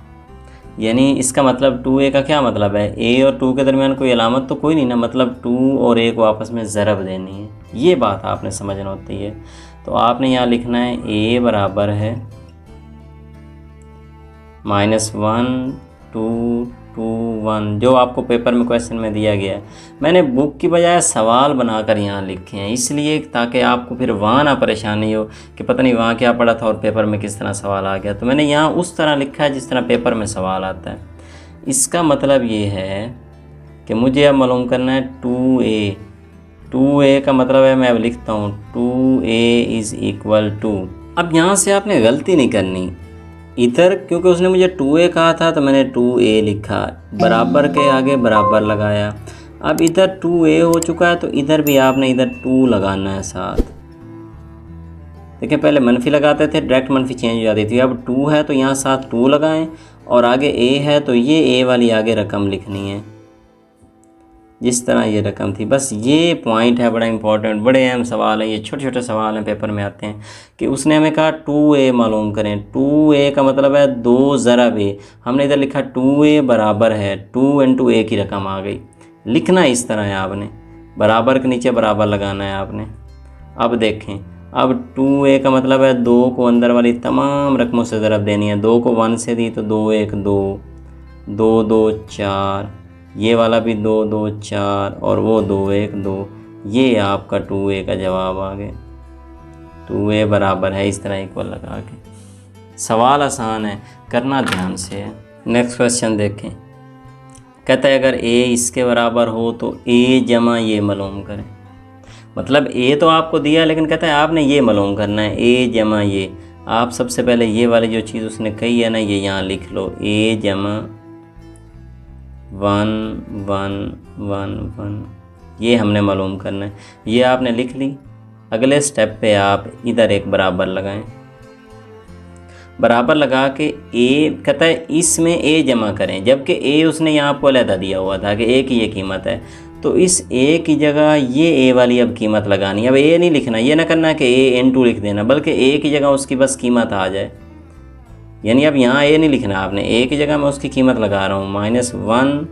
यानी इसका मतलब 2a का क्या मतलब है, a और 2 के दरमियान कोई अलामत तो कोई नहीं ना, मतलब 2 और a को आपस में ज़रब देनी है। ये बात आपने समझना होती है। तो आपने यहाँ लिखना है a बराबर है -1 2 2 1, जो आपको पेपर में क्वेश्चन में दिया गया है। मैंने बुक की बजाय सवाल बनाकर यहाँ लिखे हैं, इसलिए ताकि आपको फिर वहाँ ना परेशानी हो कि पता नहीं वहाँ क्या पढ़ा था और पेपर में किस तरह सवाल आ गया। तो मैंने यहाँ उस तरह लिखा है जिस तरह पेपर में सवाल आता है। इसका मतलब ये है कि मुझे अब मालूम करना है 2a। 2a का मतलब है, मैं अब लिखता हूँ 2a = 2। अब यहाँ से आपने गलती नहीं करनी इधर, क्योंकि उसने मुझे 2a कहा था तो मैंने 2a लिखा, बराबर के आगे बराबर लगाया। अब इधर 2a हो चुका है तो इधर भी आपने इधर 2 लगाना है साथ। देखिए पहले मनफी लगाते थे, डायरेक्ट मनफी चेंज हो जाती थी। अब 2 है तो यहाँ साथ 2 लगाएं और आगे a है तो ये a वाली आगे रकम लिखनी है। जिस तरह ये रकम थी। बस ये पॉइंट है बड़ा इंपॉर्टेंट, बड़े अहम सवाल हैं ये, छोटे छोटे सवाल हैं पेपर में आते हैं कि उसने हमें कहा 2a मालूम करें। 2a का मतलब है 2 ज़रब a, हमने इधर लिखा 2a बराबर है 2 इंटू a की रकम आ गई। लिखना इस तरह है आपने, बराबर के नीचे बराबर लगाना है आपने। अब देखें, अब 2a का मतलब है 2 को अंदर वाली तमाम रकमों से ज़रब देनी है। 2 को 1 से दी तो 2 1 2, 2 2 4, ये वाला भी 2 2 4 और वो 2 1 2। ये आपका 2a का जवाब आ गया। 2a बराबर है इस तरह इक्वल लगा के। सवाल आसान है, करना ध्यान से है। नेक्स्ट क्वेश्चन देखें, कहता है अगर a इसके बराबर हो तो a जमा ये मालूम करें। मतलब a तो आपको दिया, लेकिन कहता है आपने ये मालूम करना है, a जमा ये। आप सबसे पहले ये वाली जो चीज़ उसने कही है ना, ये यहाँ लिख लो, a जमा 1 1 1 1, ये हमने मालूम करना है। ये आपने लिख ली। अगले स्टेप पे आप इधर एक बराबर लगाएं। बराबर लगा के a कहता है इसमें a जमा करें, जबकि a उसने यहाँ आपको अलहदा दिया हुआ था कि a की ये कीमत है, तो इस a की जगह ये a वाली अब कीमत लगानी है। अब a नहीं लिखना, ये ना करना कि a into लिख देना, बल्कि a की जगह उसकी बस कीमत आ जाए। यानी अब यहाँ a नहीं लिखना आपने, a की जगह मैं उसकी कीमत लगा रहा हूँ -1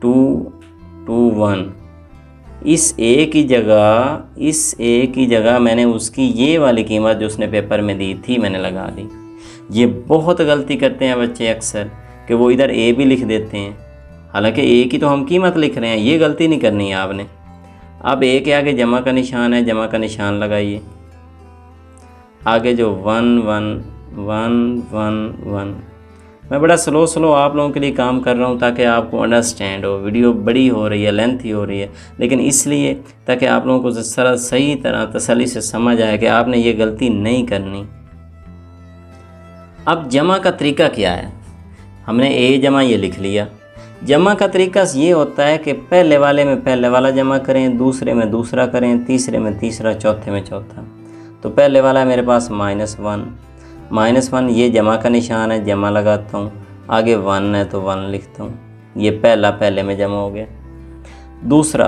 2 2 1। इस a की जगह मैंने उसकी ये वाली कीमत जो उसने पेपर में दी थी मैंने लगा दी। ये बहुत गलती करते हैं बच्चे अक्सर कि वो इधर a भी लिख देते हैं, हालांकि a की तो हम कीमत लिख रहे हैं। ये गलती नहीं करनी है आपने। अब a के आगे जमा का निशान है, जमा का निशान लगाइए। आगे जो 1 1 1 1 1, मैं बड़ा स्लो आप लोगों के लिए काम कर रहा हूँ ताकि आपको अंडरस्टैंड हो। वीडियो बड़ी हो रही है, लेंथी हो रही है, लेकिन इसलिए ताकि आप लोगों को सही तरह तसल्ली से समझ आए कि आपने ये गलती नहीं करनी। अब जमा का तरीका क्या है, हमने a जमा ये लिख लिया। जमा का तरीका ये होता है कि पहले वाले में पहले वाला जमा करें, दूसरे में दूसरा करें, तीसरे में तीसरा, चौथे में चौथा। तो पहले वाला है मेरे पास -1, ये जमा का निशान है, जमा लगाता हूँ। आगे 1 है तो 1 लिखता हूँ, ये पहला पहले में जमा हो गया। दूसरा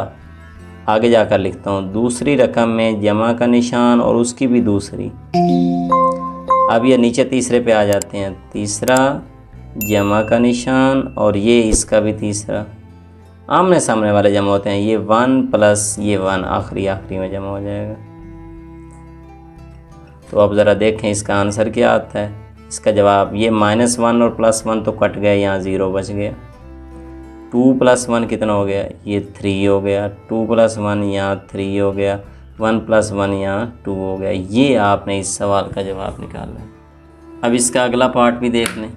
आगे जाकर लिखता हूँ, दूसरी रकम में जमा का निशान और उसकी भी दूसरी। अब ये नीचे तीसरे पे आ जाते हैं, तीसरा जमा का निशान और ये इसका भी तीसरा। आमने सामने वाले जमा होते हैं, ये 1 प्लस ये 1 आखिरी में जमा हो जाएगा। तो अब ज़रा देखें इसका आंसर क्या आता है। इसका जवाब ये -1 और +1 तो कट गया, यहाँ 0 बच गया। 2 + 1 कितना हो गया, ये 3 हो गया। 2 + 1 यहाँ 3 हो गया। 1 + 1 यहाँ 2 हो गया। ये आपने इस सवाल का जवाब निकाला है। अब इसका अगला पार्ट भी देख लें।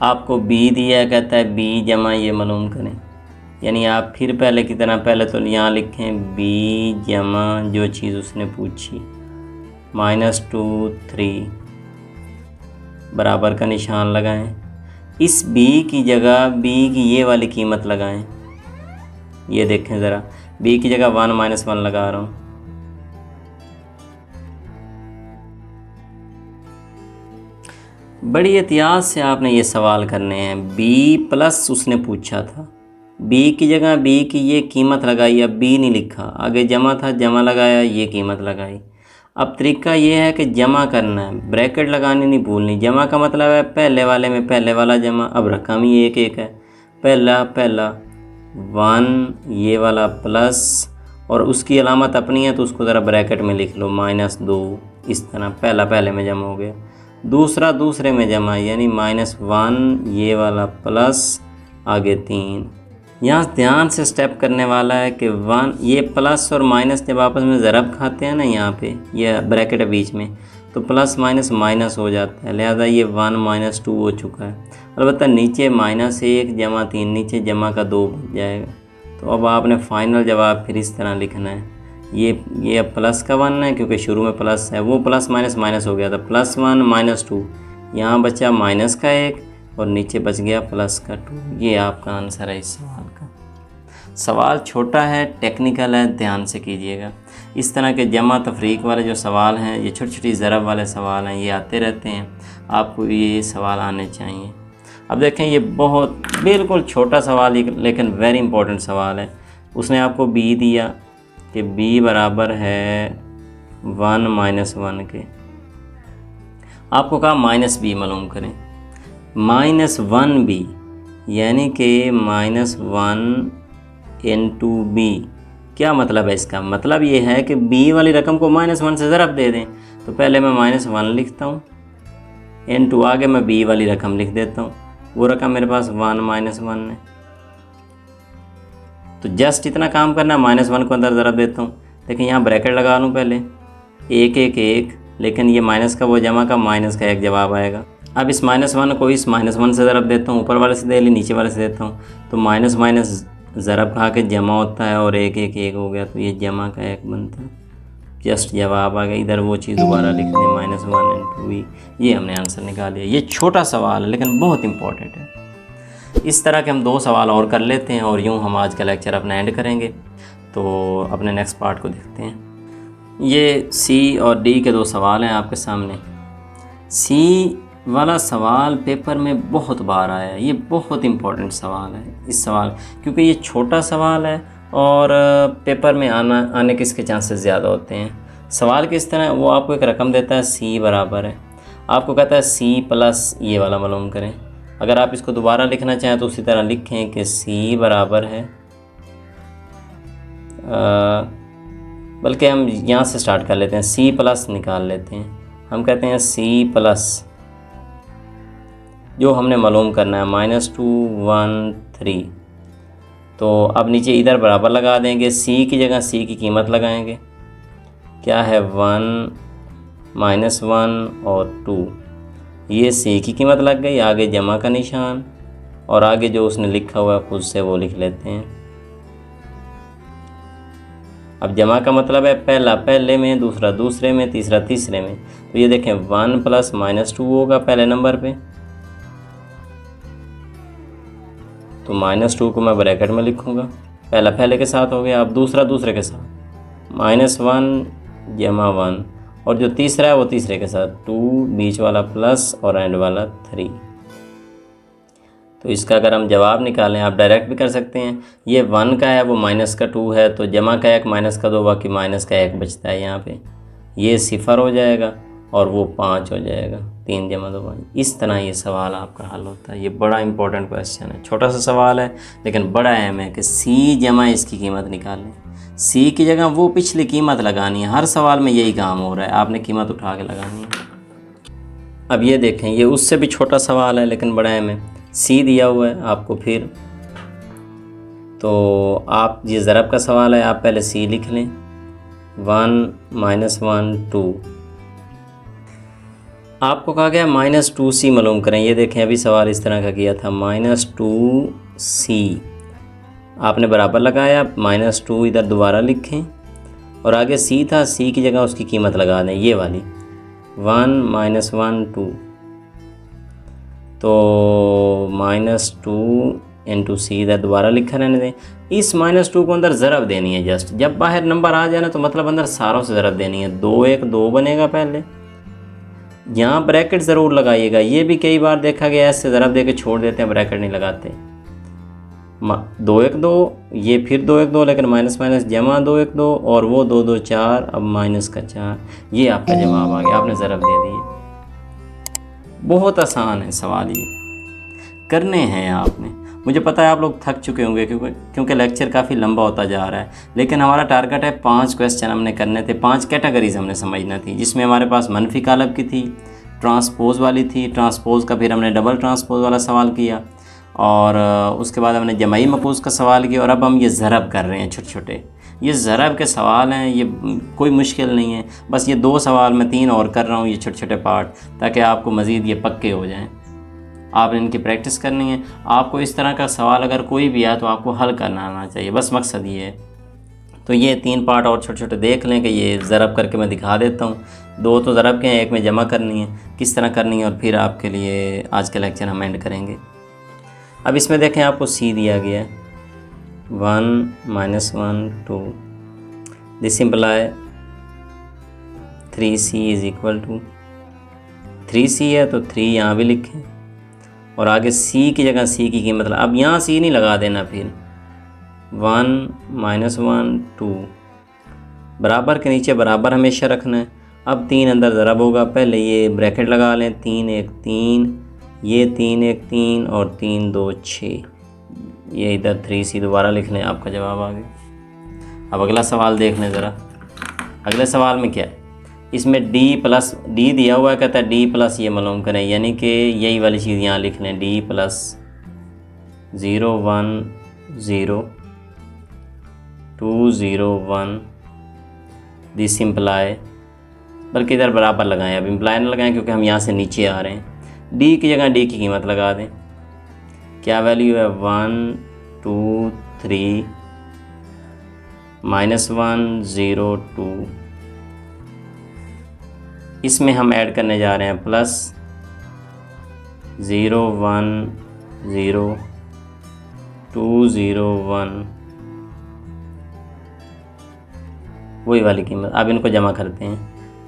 आपको b दिया है, कहता है b जमा ये मालूम करें। यानी आप फिर पहले की तरह पहले तो यहाँ लिखें b जमा जो चीज़ उसने पूछी, -2 3, बराबर का निशान लगाएं। इस b की जगह b की ये वाली कीमत लगाएं। ये देखें ज़रा, b की जगह 1 -1 लगा रहा हूँ। बड़ी एहतियात से आपने ये सवाल करने हैं। b प्लस उसने पूछा था, b की जगह b की ये कीमत लगाई, अब b नहीं लिखा। आगे जमा था, जमा लगाया, ये कीमत लगाई। अब तरीका ये है कि जमा करना है, ब्रैकेट लगानी नहीं भूलनी। जमा का मतलब है पहले वाले में पहले वाला जमा। अब रकम ही एक एक है, पहला 1, ये वाला प्लस और उसकी अलामत अपनी है तो उसको ज़रा ब्रैकेट में लिख लो -2। इस तरह पहला पहले में जमा हो गया, दूसरा दूसरे में जमा, यानी -1 ये वाला प्लस, आगे 3। यहाँ ध्यान से स्टेप करने वाला है कि 1 ये प्लस और माइनस जब आपस में ज़रब खाते हैं ना, यहाँ पे ये ब्रैकेट है बीच में, तो प्लस माइनस माइनस हो जाता है। लिहाजा ये 1 -2 हो चुका है। अलबत्ता नीचे -1 जमा 3, नीचे जमा का 2 बन जाएगा। तो अब आपने फाइनल जवाब फिर इस तरह लिखना है। ये अब प्लस का 1 है क्योंकि शुरू में प्लस है, वो प्लस माइनस माइनस हो गया था। +1 -2, यहाँ बचा माइनस का 1 और नीचे बच गया प्लस का 2। ये आपका आंसर है इस सवाल का। सवाल छोटा है, टेक्निकल है, ध्यान से कीजिएगा। इस तरह के जमा तफरीक वाले जो सवाल हैं, ये छोटी छोटी ज़रब वाले सवाल हैं, ये आते रहते हैं। आपको ये सवाल आने चाहिए। अब देखें ये बहुत बिल्कुल छोटा सवाल लेकिन वेरी इंपॉर्टेंट सवाल है। उसने आपको b दिया कि b बराबर है 1 माइनस 1 के। आपको कहा माइनस b मालूम करें। -1b यानी कि -1 इंटू b। क्या मतलब है इसका? मतलब ये है कि b वाली रकम को -1 से ज़रब दे दें। तो पहले मैं -1 लिखता हूँ, इंटू आगे मैं b वाली रकम लिख देता हूँ। वो रकम मेरे पास 1 -1 है। तो जस्ट इतना काम करना है, -1 को अंदर ज़रब देता हूँ। देखिए यहाँ ब्रैकेट लगा लूँ पहले, 1 1 1, लेकिन ये माइनस का वो जमा का माइनस का 1 जवाब आएगा। अब इस -1 को इस -1 से ज़रब देता हूँ, ऊपर वाले से दे ली, नीचे वाले से देता हूँ। तो माइनस माइनस ज़रब खा के जमा होता है और 1 1 1 हो गया, तो ये जमा का 1 बनता है। जस्ट जवाब आ गया। इधर वो चीज़ दोबारा लिख लें, -1 इंटू b। ये हमने आंसर निकाल लिया। ये छोटा सवाल है लेकिन बहुत इंपॉर्टेंट है। इस तरह के हम 2 सवाल और कर लेते हैं और यूँ हम आज का लेक्चर अपना एंड करेंगे। तो अपने नेक्स्ट पार्ट को देखते हैं। ये C और D के 2 सवाल हैं आपके सामने। C वाला सवाल पेपर में बहुत बार आया है। ये बहुत इंपॉर्टेंट सवाल है। इस सवाल क्योंकि ये छोटा सवाल है और पेपर में आने के इसके चांसेस ज़्यादा होते हैं। सवाल किस तरह, वो आपको एक रकम देता है C बराबर है, आपको कहता है C प्लस ये वाला मालूम करें। अगर आप इसको दोबारा लिखना चाहें तो उसी तरह लिखें कि C बराबर है, बल्कि हम यहाँ से स्टार्ट कर लेते हैं, C प्लस निकाल लेते हैं। हम कहते हैं C प्लस जो हमने मालूम करना है -2 1 3। तो अब नीचे इधर बराबर लगा देंगे, C की जगह C की कीमत लगाएंगे। क्या है 1 -1 और 2, ये C की कीमत लग गई। आगे जमा का निशान और आगे जो उसने लिखा हुआ है खुद से वो लिख लेते हैं। अब जमा का मतलब है पहला पहले में, दूसरा दूसरे में, तीसरा तीसरे में। तो ये देखें 1 प्लस -2 होगा पहले नंबर पे, तो -2 को मैं ब्रैकेट में लिखूँगा। पहला पहले के साथ हो गया। अब दूसरा दूसरे के साथ, -1 जमा 1, और जो तीसरा है वो तीसरे के साथ 2, बीच वाला प्लस और एंड वाला 3। तो इसका अगर हम जवाब निकालें, आप डायरेक्ट भी कर सकते हैं। ये 1 का है, वो माइनस का 2 है, तो जमा का 1 माइनस का 2, बाकी माइनस का 1 बचता है यहाँ पे। ये 0 हो जाएगा और वो 5 हो जाएगा। 3 जमा 2 5। इस तरह ये सवाल आपका हल होता है। ये बड़ा इंपॉर्टेंट क्वेश्चन है। छोटा सा सवाल है लेकिन बड़ा अहम है कि C जमा इसकी कीमत निकालें। C की जगह वो पिछली कीमत लगानी है। हर सवाल में यही काम हो रहा है, आपने कीमत उठा के लगानी है। अब ये देखें, ये उससे भी छोटा सवाल है लेकिन बड़ा अहम है। C दिया हुआ है आपको, फिर तो आप ये ज़रब का सवाल है, आप पहले C लिख लें। 1 -1 2। आपको कहा गया -2C मालूम करें। ये देखें अभी सवाल इस तरह का किया था, -2C आपने बराबर लगाया, -2 इधर दोबारा लिखें और आगे C था, C की जगह उसकी कीमत लगा दें, ये वाली 1 -1 2। तो -2 इंटू C इधर दोबारा लिखा रहने दें। इस -2 को अंदर ज़रब देनी है। जस्ट जब बाहर नंबर आ जाए ना तो मतलब अंदर सारों से ज़रब देनी है। 2 1 2 बनेगा पहले, यहाँ ब्रैकेट ज़रूर लगाइएगा। ये भी कई बार देखा गया ऐसे ज़रब दे के छोड़ देते हैं, ब्रैकेट नहीं लगाते। 2 1 2, ये फिर 2 1 2, लेकिन माइनस माइनस जमा 2 1 2 और वो 2 2 4, अब माइनस का 4। ये आपका जवाब आ गया, आपने ज़रब दे दिए। बहुत आसान है सवाल, ये करने हैं आपने। मुझे पता है आप लोग थक चुके होंगे क्योंकि लेक्चर काफ़ी लंबा होता जा रहा है, लेकिन हमारा टारगेट है 5 क्वेश्चन हमने करने थे। 5 कैटेगरीज हमने समझना थी, जिसमें हमारे पास मनफी कालब की थी, ट्रांसपोज वाली थी, ट्रांसपोज का फिर हमने डबल ट्रांसपोज वाला सवाल किया और उसके बाद हमने जमाई मकूस का सवाल किया और अब हम ये ज़रब कर रहे हैं छोटे छोटे। ये ज़रब के सवाल हैं, ये कोई मुश्किल नहीं है। बस ये 2 सवाल मैं 3 और कर रहा हूँ, ये छोटे छोटे पार्ट, ताकि आपको मज़ीद ये पक्के हो जाएँ। आपने इनकी प्रैक्टिस करनी है। आपको इस तरह का सवाल अगर कोई भी आए तो आपको हल करना आना चाहिए, बस मकसद ये है। तो ये 3 पार्ट और छोटे छोटे देख लें कि ये ज़रब करके मैं दिखा देता हूँ। 2 तो ज़रब के हैं, 1 में जमा करनी है, किस तरह करनी है, और फिर आपके लिए आज का लेक्चर हम एंड करेंगे। अब इसमें देखें आपको C दिया गया है 1 -1 2। This simply 3C is equal to 3C है तो 3 यहाँ भी लिखें और आगे सी की जगह सी की कीमत अब यहाँ सी नहीं लगा देना, फिर 1 -1 2 बराबर के नीचे बराबर हमेशा रखना है। अब 3 अंदर ज़रब होगा, पहले ये ब्रैकेट लगा लें, 3 1 3, ये 3 1 3 और 3 2 6, ये इधर 3C दोबारा लिख लें, आपका जवाब आ गया। अब अगला सवाल देख लें ज़रा। अगले सवाल में क्या है, इसमें डी दिया हुआ है, कहता है D+ ये मालूम करें, यानी कि यही वाली चीज़ यहाँ लिख लें, D+ 0 1 0 2 0 1 दिस इम्प्लाई, बल्कि इधर बराबर लगाएं, अब इम्प्लाई ना लगाएं क्योंकि हम यहाँ से नीचे आ रहे हैं। डी की जगह डी की कीमत लगा दें, क्या वैल्यू है 1 2 3 -1 0 2, इसमें हम ऐड करने जा रहे हैं प्लस 0 1 0 2 0 1, वही वाली कीमत। अब इनको जमा करते हैं,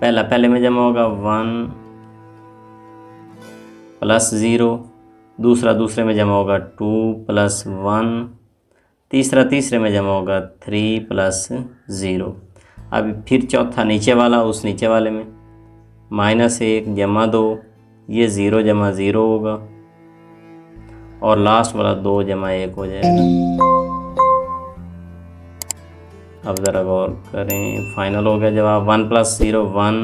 पहले में जमा होगा 1 + 0, दूसरे में जमा होगा 2 + 1, तीसरे में जमा होगा 3 + 0। अब फिर चौथा नीचे वाला उस नीचे वाले में -1 जमा 2, ये 0 जमा 0 होगा, और लास्ट वाला 2 जमा 1 हो जाएगा। अब ज़रा गौर करें, फाइनल हो गया जवाब 1 + 0 1,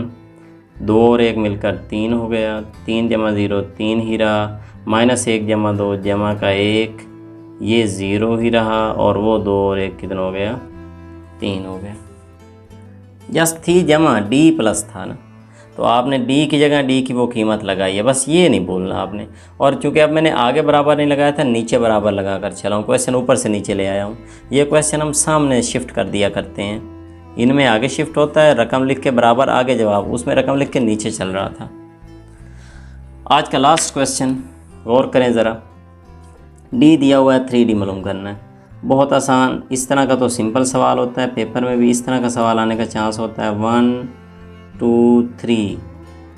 2 और 1 मिलकर 3 हो गया, 3 जमा 0 3 ही रहा, -1 जमा 2 जमा का 1, ये 0 ही रहा, और वो 2 और 1 कितना हो गया 3 हो गया। जस्ट थी जमा D+ था ना, तो आपने डी की जगह डी की वो कीमत लगाई है, बस ये नहीं बोलना आपने। और चूँकि अब मैंने आगे बराबर नहीं लगाया था, नीचे बराबर लगा कर चला हूँ, क्वेश्चन ऊपर से नीचे ले आया हूँ। ये क्वेश्चन हम सामने शिफ्ट कर दिया करते हैं, इनमें आगे शिफ्ट होता है, रकम लिख के बराबर आगे जवाब, उसमें रकम लिख के नीचे चल रहा था। आज का लास्ट क्वेश्चन गौर करें ज़रा। डी दिया हुआ है, 3D मालूम करना है, बहुत आसान। इस तरह का तो सिंपल सवाल होता है, पेपर में भी इस तरह का सवाल आने का चांस होता है। 1 2 3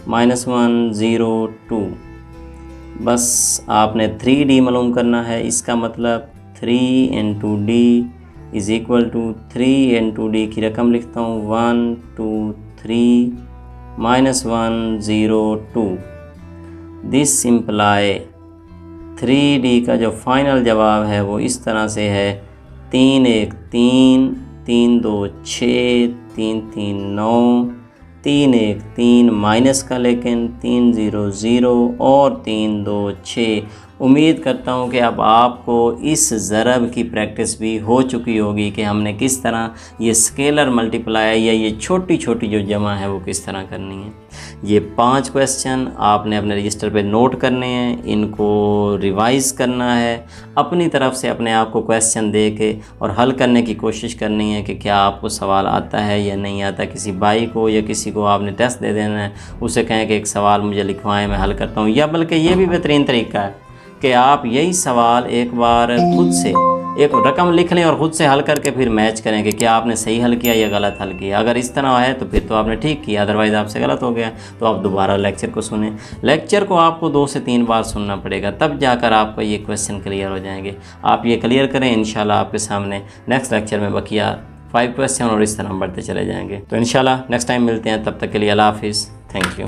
-1 0 2, बस आपने 3D मालूम करना है। इसका मतलब 3 × D = 3 × D की रकम लिखता हूँ 1 2 3 -1 0 2, दिस इम्प्लाई 3D का जो फाइनल जवाब है वो इस तरह से है 3 1 3 3 2 6 3 3 9 3 1 3 माइनस का लेकिन 3 0 0 और 3 2 6। उम्मीद करता हूँ कि अब आपको इस ज़रब की प्रैक्टिस भी हो चुकी होगी कि हमने किस तरह ये स्केलर मल्टीप्लाई या ये छोटी छोटी जो जमा है वो किस तरह करनी है। ये 5 क्वेश्चन आपने अपने रजिस्टर पे नोट करने हैं, इनको रिवाइज़ करना है, अपनी तरफ से अपने आप को क्वेश्चन दे के और हल करने की कोशिश करनी है कि क्या आपको सवाल आता है या नहीं आता। किसी भाई को या किसी को आपने टेस्ट दे देना है, उसे कहें कि एक सवाल मुझे लिखवाएं, मैं हल करता हूँ। या बल्कि ये भी बेहतरीन तरीका है कि आप यही सवाल एक बार खुद से एक रकम लिख लें और ख़ुद से हल करके फिर मैच करें कि क्या आपने सही हल किया या गलत हल किया। अगर इस तरह है तो फिर तो आपने ठीक किया, अदरवाइज़ आपसे गलत हो गया तो आप दोबारा लेक्चर को सुनें। लेक्चर को आपको 2 से 3 बार सुनना पड़ेगा, तब जाकर आपको ये क्वेश्चन क्लियर हो जाएंगे। आप ये क्लियर करें, इंशाल्लाह आपके सामने नेक्स्ट लेक्चर में बकिया 5 क्वेश्चन और इस तरह बढ़ते चले जाएंगे। तो इंशाल्लाह नेक्स्ट टाइम मिलते हैं, तब तक के लिए अल्लाह हाफिज़, थैंक यू।